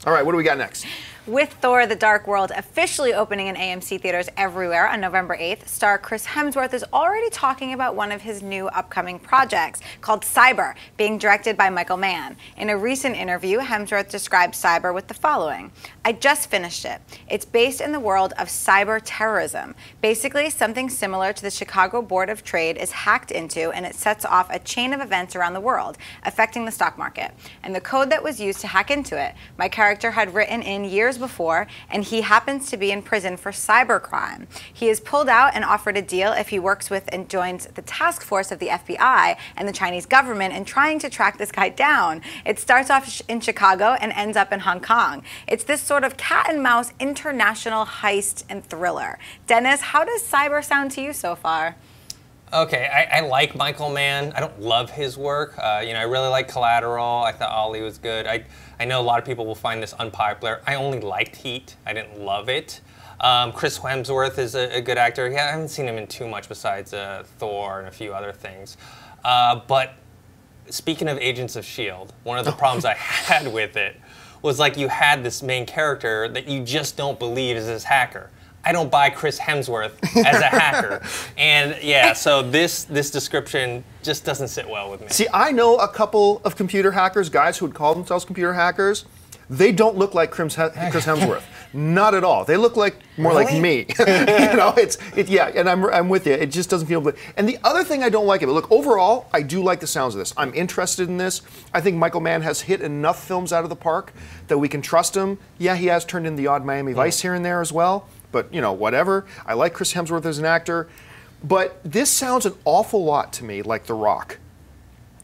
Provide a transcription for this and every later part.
All right, what do we got next? With Thor: The Dark World officially opening in AMC theaters everywhere on November 8th, star Chris Hemsworth is already talking about one of his new upcoming projects called Cyber, being directed by Michael Mann. In a recent interview, Hemsworth described Cyber with the following: "I just finished it. It's based in the world of cyber terrorism. Basically, something similar to the Chicago Board of Trade is hacked into, and it sets off a chain of events around the world, affecting the stock market. And the code that was used to hack into it, my character had written in years before, and he happens to be in prison for cybercrime. He is pulled out and offered a deal if he works with and joins the task force of the FBI and the Chinese government in trying to track this guy down. It starts off in Chicago and ends up in Hong Kong. It's this sort of cat and mouse international heist and thriller." Dennis, how does Cyber sound to you so far? Okay, I like Michael Mann. I don't love his work. You know, I really like Collateral. I thought Ollie was good. I know a lot of people will find this unpopular. I only liked Heat. I didn't love it. Chris Hemsworth is a good actor. Yeah, I haven't seen him in too much besides Thor and a few other things. But speaking of Agents of S.H.I.E.L.D., one of the problems I had with it was like you had this main character that you just don't believe is this hacker. I don't buy Chris Hemsworth as a hacker. And yeah, so this description just doesn't sit well with me. See, I know a couple of computer hackers, guys who would call themselves computer hackers. They don't look like Chris Hemsworth. Not at all. They look like more like me. You know, yeah, and I'm with you. It just doesn't feel good. And the other thing I don't like it, but look, overall, I do like the sounds of this. I'm interested in this. I think Michael Mann has hit enough films out of the park that we can trust him. Yeah, he has turned in the odd Miami Vice here and there as well. But, you know, whatever. I like Chris Hemsworth as an actor. But this sounds an awful lot to me like The Rock.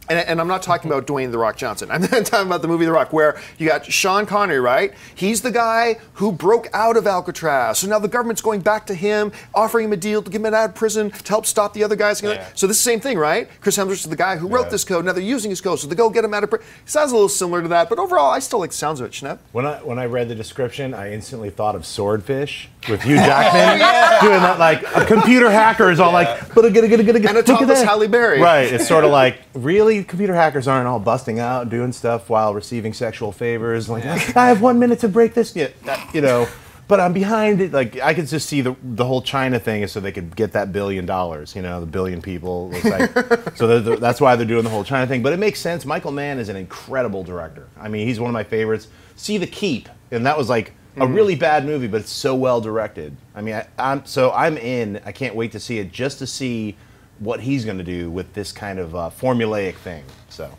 And I'm not talking about Dwayne "The Rock" Johnson. I'm talking about the movie The Rock, where you got Sean Connery, right? He's the guy who broke out of Alcatraz. So now the government's going back to him, offering him a deal to get him out of prison to help stop the other guys. Yeah. So this is the same thing, right? Chris Hemsworth is the guy who wrote this code. Now they're using his code, so they go get him out of prison. It sounds a little similar to that, but overall, I still like the sounds of it, Schnepp. When I read the description, I instantly thought of Swordfish with Hugh Jackman doing that, like a computer hacker is all like, but and a topless Halle Berry. Right. It's sort of like, really, computer hackers aren't all busting out and doing stuff while receiving sexual favors. Like, I have 1 minute to break this. Yeah, you know, but I'm behind it. Like, I could just see the whole China thing is so they could get that $1 billion. You know, the billion people. Looks like, so that's why they're doing the whole China thing. But it makes sense. Michael Mann is an incredible director. I mean, he's one of my favorites. See The Keep, and that was like a really bad movie, but it's so well directed. I mean, I'm in. I can't wait to see it just to see what he's going to do with this kind of formulaic thing. So,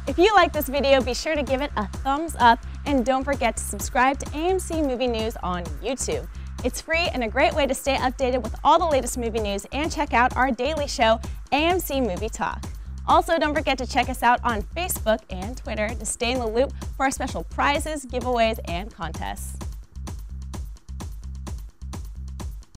if you like this video, be sure to give it a thumbs up, and don't forget to subscribe to AMC Movie News on YouTube. It's free and a great way to stay updated with all the latest movie news, and check out our daily show, AMC Movie Talk. Also, don't forget to check us out on Facebook and Twitter to stay in the loop for our special prizes, giveaways, and contests.